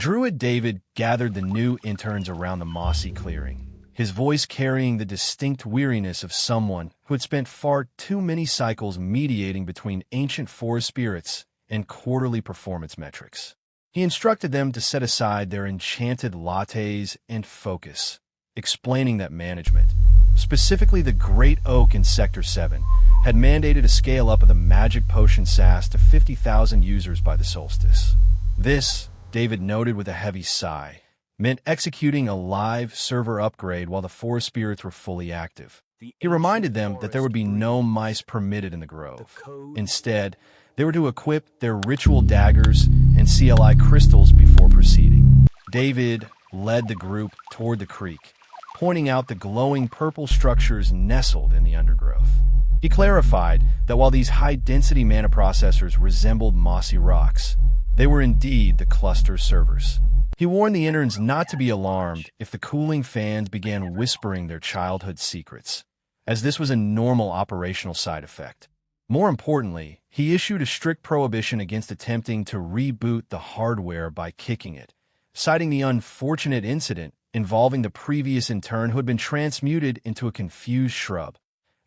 Druid David gathered the new interns around the mossy clearing, his voice carrying the distinct weariness of someone who had spent far too many cycles mediating between ancient forest spirits and quarterly performance metrics. He instructed them to set aside their enchanted lattes and focus, explaining that management, specifically the Great Oak in Sector 7, had mandated a scale-up of the Magic Potion SaaS to 50,000 users by the solstice. This, David noted with a heavy sigh, meant executing a live server upgrade while the forest spirits were fully active. He reminded them that there would be no mice permitted in the grove. Instead, they were to equip their ritual daggers and CLI crystals before proceeding. David led the group toward the creek, pointing out the glowing purple structures nestled in the undergrowth. He clarified that while these high-density mana processors resembled mossy rocks, they were indeed the cluster servers. He warned the interns not to be alarmed if the cooling fans began whispering their childhood secrets, as this was a normal operational side effect. More importantly, he issued a strict prohibition against attempting to reboot the hardware by kicking it, citing the unfortunate incident involving the previous intern who had been transmuted into a confused shrub,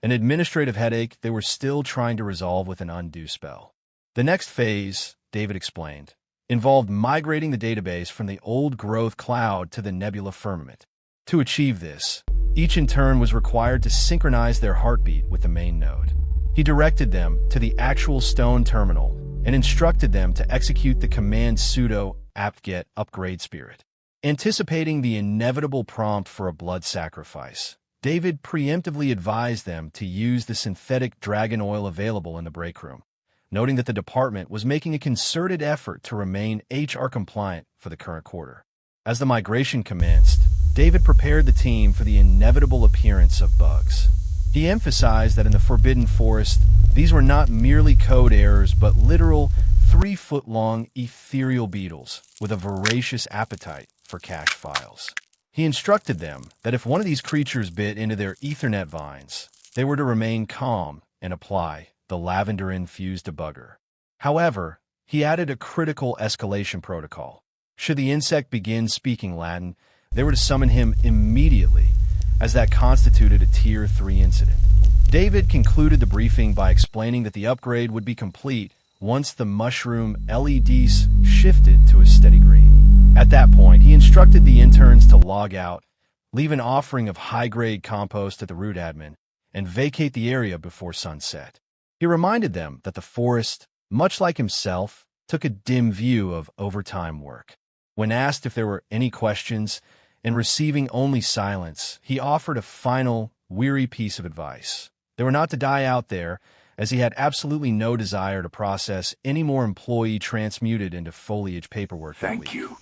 an administrative headache they were still trying to resolve with an undo spell. The next phase, David explained, involved migrating the database from the old growth cloud to the nebula firmament. To achieve this, each intern was required to synchronize their heartbeat with the main node. He directed them to the actual stone terminal and instructed them to execute the command sudo apt-get upgrade spirit. Anticipating the inevitable prompt for a blood sacrifice, David preemptively advised them to use the synthetic dragon oil available in the break room, noting that the department was making a concerted effort to remain HR compliant for the current quarter. As the migration commenced, David prepared the team for the inevitable appearance of bugs. He emphasized that in the Forbidden Forest, these were not merely code errors but literal 3-foot-long ethereal beetles with a voracious appetite for cache files. He instructed them that if one of these creatures bit into their Ethernet vines, they were to remain calm and apply the lavender-infused debugger. However, he added a critical escalation protocol. Should the insect begin speaking Latin, they were to summon him immediately, as that constituted a Tier 3 incident. David concluded the briefing by explaining that the upgrade would be complete once the mushroom LEDs shifted to a steady green. At that point, he instructed the interns to log out, leave an offering of high-grade compost at the root admin, and vacate the area before sunset. He reminded them that the forest, much like himself, took a dim view of overtime work. When asked if there were any questions, and receiving only silence, he offered a final, weary piece of advice. They were not to die out there, as he had absolutely no desire to process any more employee transmuted into foliage paperwork. Thank you.